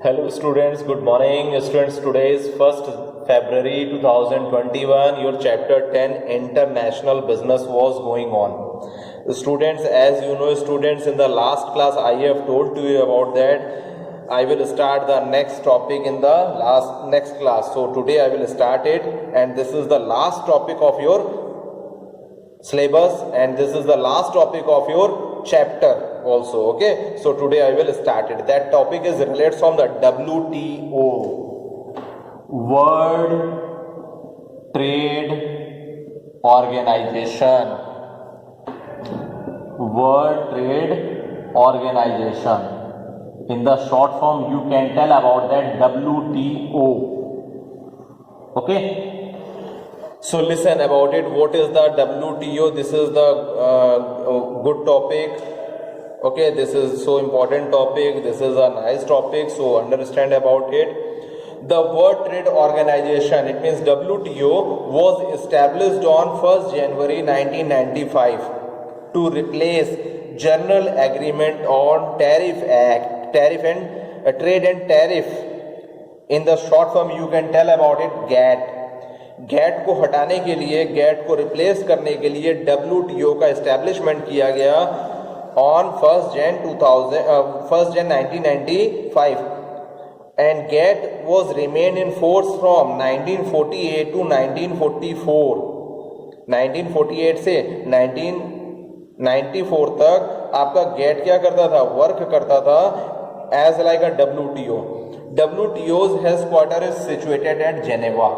Hello students, good morning. Students, today is 1st February 2021. Your chapter 10 International Business was going on. Students, as you know, students, in the last class I have told to you about that I will start the next topic in the next class. So today I will start it, and this is the last topic of your syllabus, and this is the last topic of your chapter also. Okay, so today I will start it. That topic is related from the WTO, World Trade Organization. World Trade Organization. In the short form, you can tell about that WTO. Okay. So listen about it. What is the WTO? This is the good topic. Okay, this is so important topic. This is a nice topic. So understand about it. The World Trade Organization, it means WTO, was established on 1st January 1995 to replace General Agreement on Tariff Act, Tariff and Trade and Tariff. In the short form, you can tell about it GATT. GATT को हटाने के लिए, gate को replace करने के लिए WTO का establishment किया गया on 1st Jan 1995 and GATT was remain in force from 1948 to 1944. 1948 से 1994 तक आपका गैट क्या करता था, वर्क करता था as like a WTO. WTO's headquarters is situated at Geneva.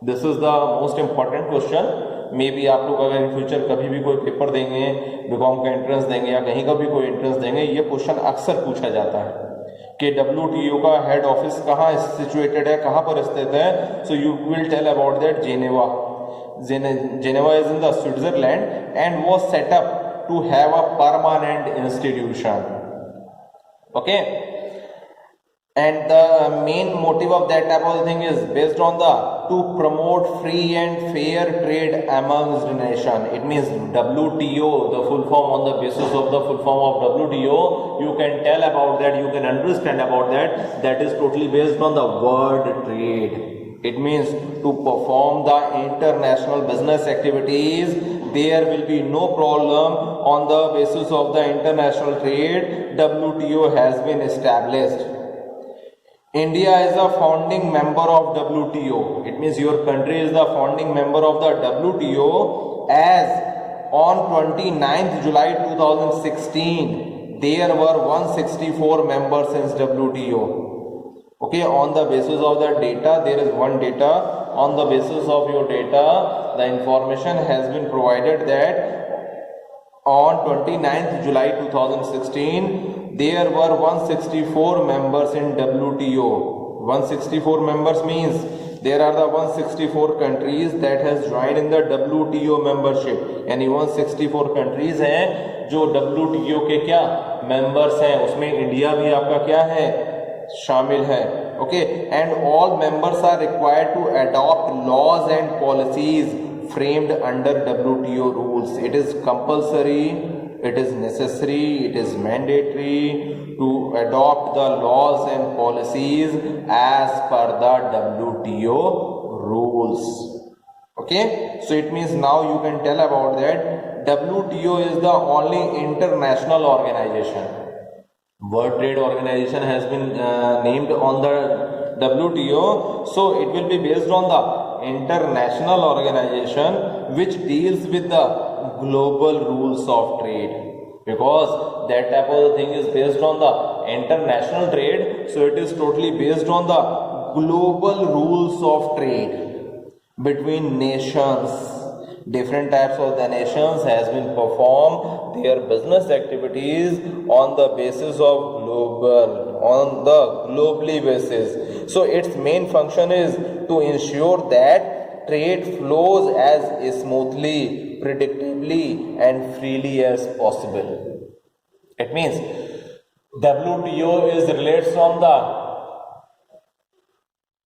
This is the most important question. Maybe आप लोग अगर इन फ्यूचर कभी भी कोई पेपर देंगे, बीकॉम का एंट्रेंस देंगे या कहीं का भी कोई एंट्रेंस देंगे, ये क्वेश्चन अक्सर पूछा जाता है कि WTO का हेड ऑफिस कहाँ सिचुएटेड है, कहाँ पर स्थित है. So you will tell about that Geneva. Geneva is in the Switzerland and was set up to have a permanent institution. Okay, and the main motive of that type of thing is based on the to promote free and fair trade amongst the nation. It means WTO, the full form, on the basis of the full form of WTO, you can tell about that, you can understand about that, that is totally based on the world trade. It means to perform the international business activities, there will be no problem on the basis of the international trade. WTO has been established. India is a founding member of WTO. It means your country is the founding member of the WTO as on 29th July 2016 there were 164 members since WTO. Okay, on the basis of the data, there is one data. On the basis of your data, the information has been provided that on 29th July 2016 there were 164 members in WTO. 164 members means there are the 164 countries that has joined in the WTO membership. यानी 164 countries हैं जो WTO के क्या members हैं, उसमें India भी आपका क्या है, शामिल है. Okay, and all members are required to adopt laws and policies framed under WTO rules. It is compulsory, it is necessary, it is mandatory to adopt the laws and policies as per the WTO rules. Okay, so it means now you can tell about that WTO is the only international organization. World Trade Organization has been named on the WTO, so it will be based on the international organization which deals with the global rules of trade, because that type of thing is based on the international trade, so it is totally based on the global rules of trade between nations. Different types of the nations has been performed their business activities on the basis of globally basis. So its main function is to ensure that trade flows as smoothly, predictably and freely as possible. It means WTO is related from the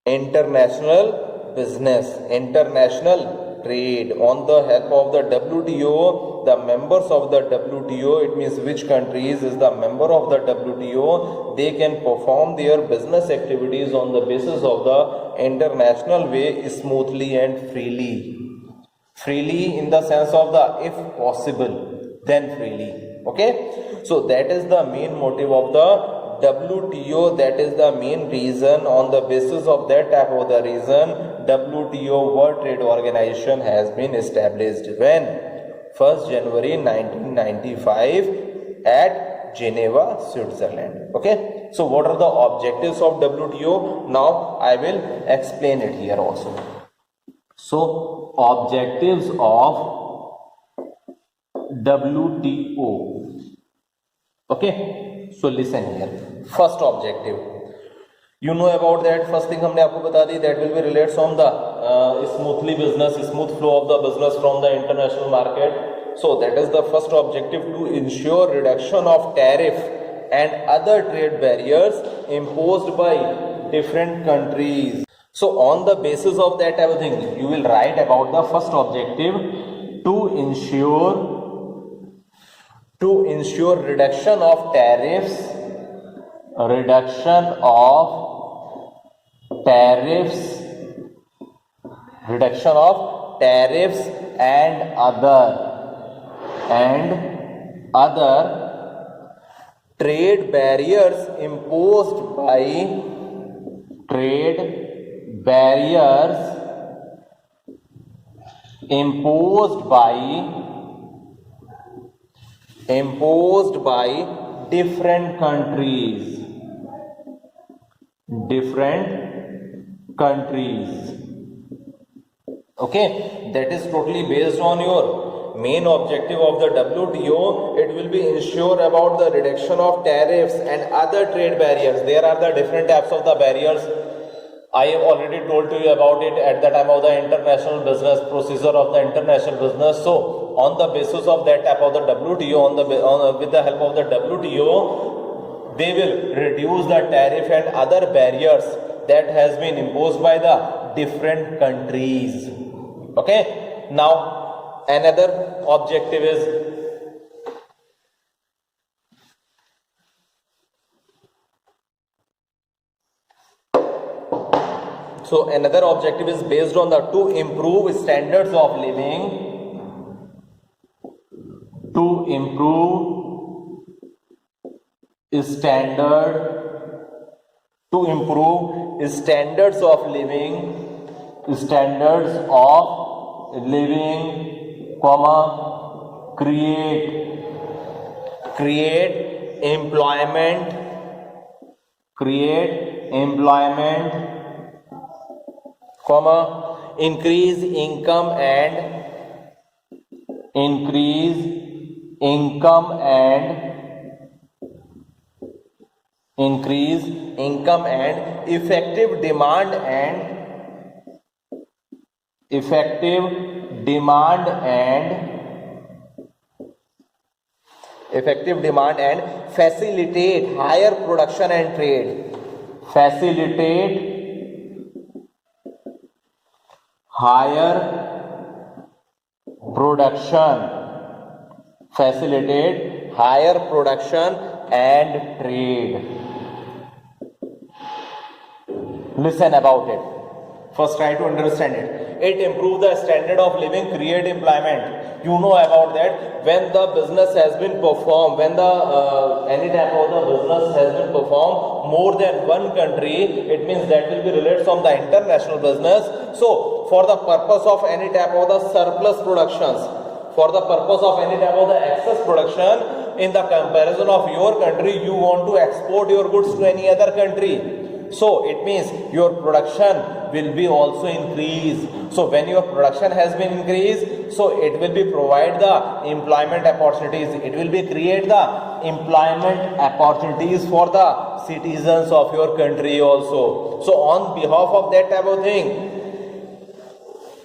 international business, international trade. On the help of the WTO, the members of the WTO, it means which countries is the member of the WTO, they can perform their business activities on the basis of the international way smoothly and freely. Freely in the sense of the if possible, then freely. Okay, so that is the main motive of the WTO. That is the main reason. On the basis of that type of the reason, WTO World Trade Organization has been established when 1st January 1995 at Geneva, Switzerland. Okay, so what are the objectives of WTO? Now I will explain it here also. So objectives of WTO. Okay, so listen here. First objective, you know about that. First thing हमने आपको बता दी, that will be relates on the smooth flow of the business from the international market. So that is the first objective, to ensure reduction of tariff and other trade barriers imposed by different countries. So on the basis of that everything, you will write about the first objective, to ensure reduction of tariffs and other trade barriers imposed by different countries. Okay, that is totally based on your main objective of the WTO. It will be ensure about the reduction of tariffs and other trade barriers. There are the different types of the barriers. I have already told to you about it at the time of the international business, procedure of the international business. So on the basis of that type of the WTO, with the help of the WTO, they will reduce the tariff and other barriers that has been imposed by the different countries. Okay, now another objective is based on the to improve standards of living, standards of living, comma, create employment, comma, increase income and effective demand and facilitate higher production and trade. Facilitate higher production and trade. Listen about it. First try to understand it. It improve the standard of living, create employment. You know about that. When the business has been performed, when the any type of the business has been performed more than one country, it means that will be related from the international business. So for the purpose of any type of the surplus productions, for the purpose of any type of the excess production, in the comparison of your country, you want to export your goods to any other country. So it means your production will be also increased. So when your production has been increased, so it will be provide the employment opportunities. It will be create the employment opportunities for the citizens of your country also. So on behalf of that type of thing,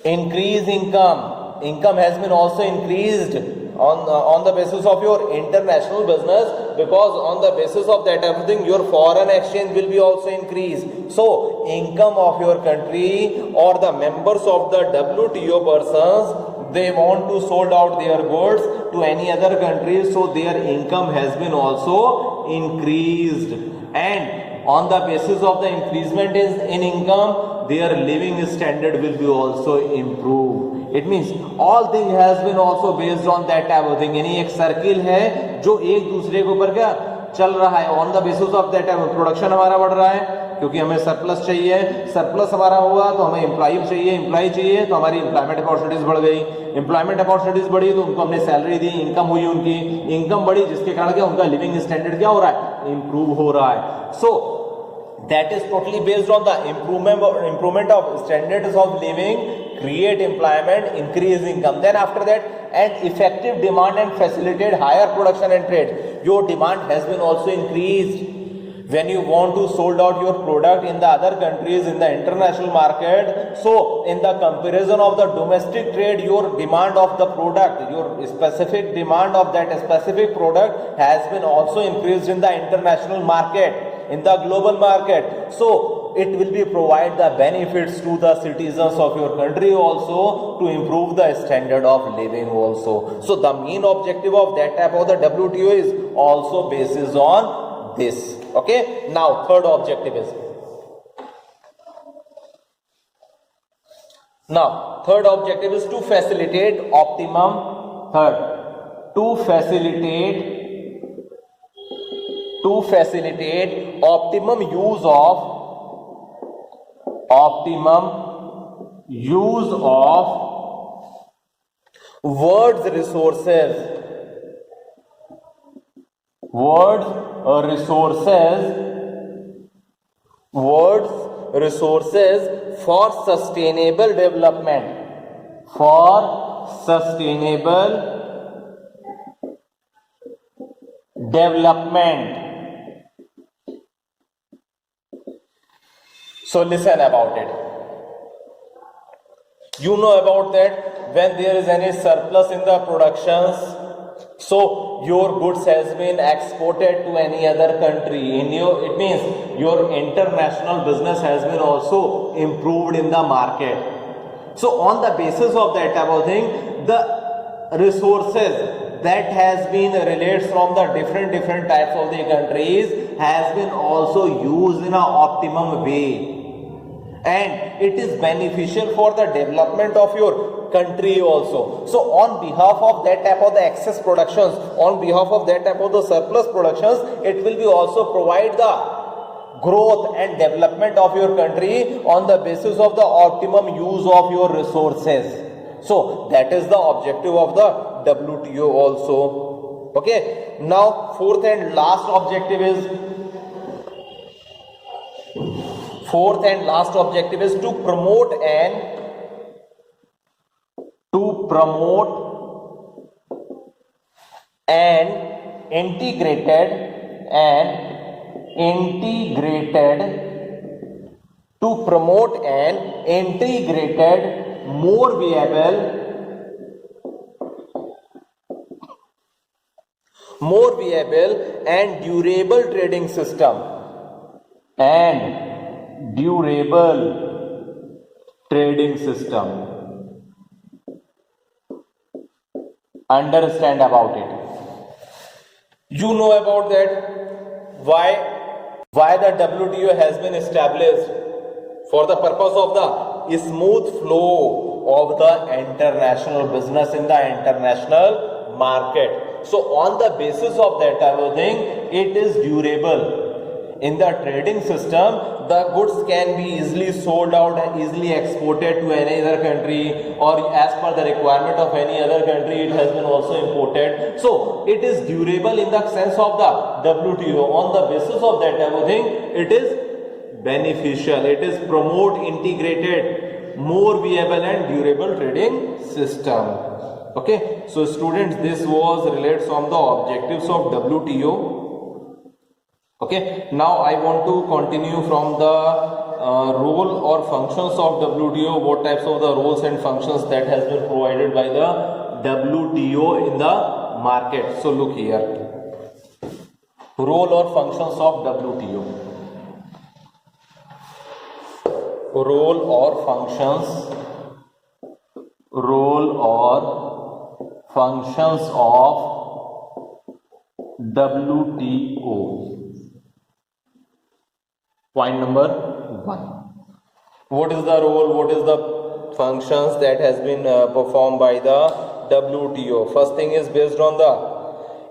increase income has been also increased on the basis of your international business, because on the basis of that everything your foreign exchange will be also increased. So income of your country or the members of the WTO persons, they want to sold out their goods to any other country, so their income has been also increased, and on the basis of the increasement in income, their living standard will be also improved. It means all thing has been also based on that type of thing. यानी एक circle है जो एक दूसरे के ऊपर क्या चल रहा है. On the basis of that production हमारा बढ़ रहा है क्योंकि हमें सरप्लस चाहिए, सरप्लस हमारा हुआ तो हमें एम्प्लॉय चाहिए तो हमारी एम्प्लॉयमेंट अपॉर्चुनिटीज बढ़ गई, एम्प्लॉयमेंट अपॉर्चुनिटीज बढ़ी तो उनको हमने सैलरी दी, इनकम हुई, उनकी इनकम बढ़ी जिसके कारण क्या उनका लिविंग स्टैंडर्ड क्या हो रहा है, इंप्रूव हो रहा है. सो that is totally based on the improvement of standards of living, create employment, increase income. Then after that, and effective demand and facilitate higher production and trade. Your demand has been also increased when you want to sold out your product in the other countries in the international market. So in the comparison of the domestic trade, your demand of the product, your specific demand of that specific product has been also increased in the international market, in the global market. So it will be provide the benefits to the citizens of your country also, to improve the standard of living also. So the main objective of that type of the WTO is also basis on this. Okay, now third objective is, to facilitate optimum, to facilitate optimum use of words resources for sustainable development, So listen about it. You know about that when there is any surplus in the productions, so your goods has been exported to any other country. It means your international business has been also improved in the market. So on the basis of that type of thing, the resources that has been related from the different types of the countries has been also used in an optimum way, and it is beneficial for the development of your country also. So on behalf of that type of the excess productions, on behalf of that type of the surplus productions, it will be also provide the growth and development of your country on the basis of the optimum use of your resources. So that is the objective of the WTO also. Okay, now fourth and last objective is to promote an integrated, more viable and durable trading system, Understand about it. You know about that why the WTO has been established, for the purpose of the smooth flow of the international business in the international market. So on the basis of that type of thing, it is durable. In the trading system, the goods can be easily sold out and easily exported to any other country, or as per the requirement of any other country, it has been also imported. So it is durable in the sense of the WTO. On the basis of that type of thing, it is beneficial. It is promote integrated, more viable and durable trading system. Okay, so students, this was related from the objectives of WTO. Okay, now I want to continue from the role or functions of WTO, what types of the roles and functions that has been provided by the WTO in the market. So look here, role or functions of WTO. Role or functions of WTO. Point number 1. What is the role, what is the functions that has been performed by the WTO? First thing is based on the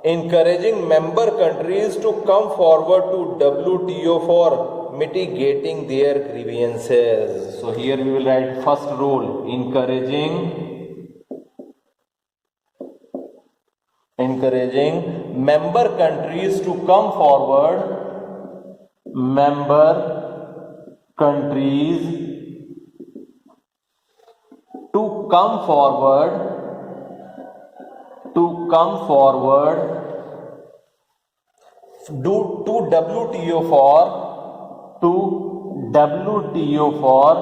encouraging member countries to come forward to WTO for mitigating their grievances. So here we will write first role, encouraging member countries to come forward, to WTO for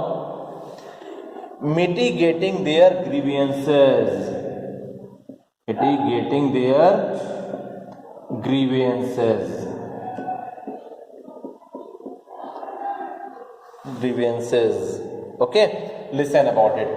mitigating their grievances. Okay, listen about it.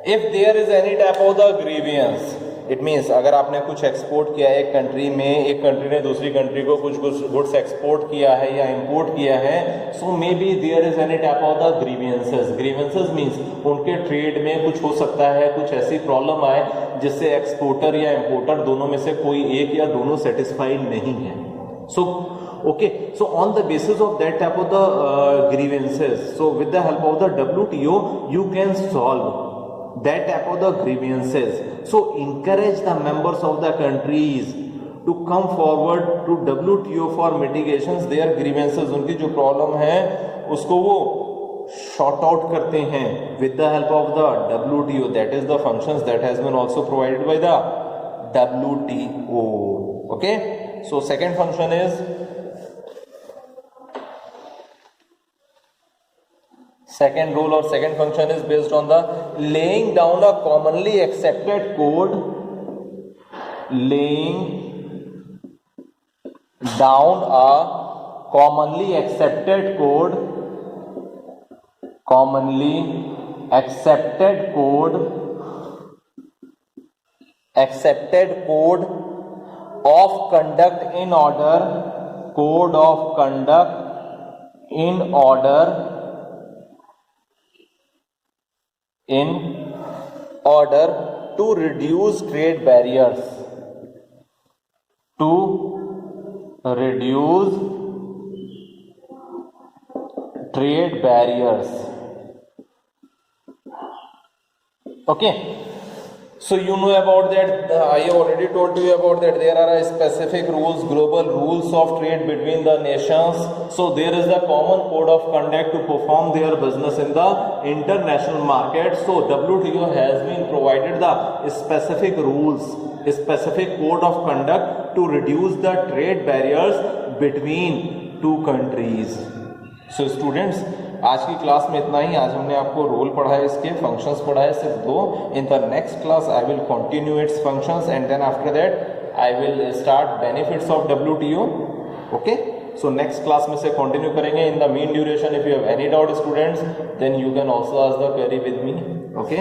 If there is any type of the grievance, it means अगर आपने कुछ export किया है एक country में, एक country ने दूसरी कंट्री को कुछ गुड्स एक्सपोर्ट किया है या इंपोर्ट किया है, so may be there is any type of the grievances means उनके ट्रेड में कुछ हो सकता है, कुछ ऐसी प्रॉब्लम आए जिससे एक्सपोर्टर या इंपोर्टर दोनों में से कोई एक या दोनों सेटिस्फाइड नहीं है. So on the basis of that type of the grievances, so with the help of the WTO you can solve that type of the grievances. So encourage the members of the countries to come forward to WTO for mitigations their grievances. उनकी जो problem है उसको वो short out करते हैं with the help of the WTO. That is the functions that has been also provided by the WTO. Okay, so second function is second role or second function is based on the laying down a commonly accepted code, commonly accepted code of conduct in order to reduce trade barriers. Okay, so you know about that. I already told you about that. There are specific rules, global rules of trade between the nations. So there is a common code of conduct to perform their business in the international market. So WTO has been provided the specific rules, a specific code of conduct to reduce the trade barriers between two countries. So students, आज की class में इतना ही. आज हमने आपको role पढ़ाया, इसके functions पढ़ाए सिर्फ 2. In the next class I will continue its functions and then after that I will start benefits of WTO. Okay, so next class में से कंटिन्यू करेंगे. In the mean duration if you have any doubt students, then you can also ask the query with me. Okay.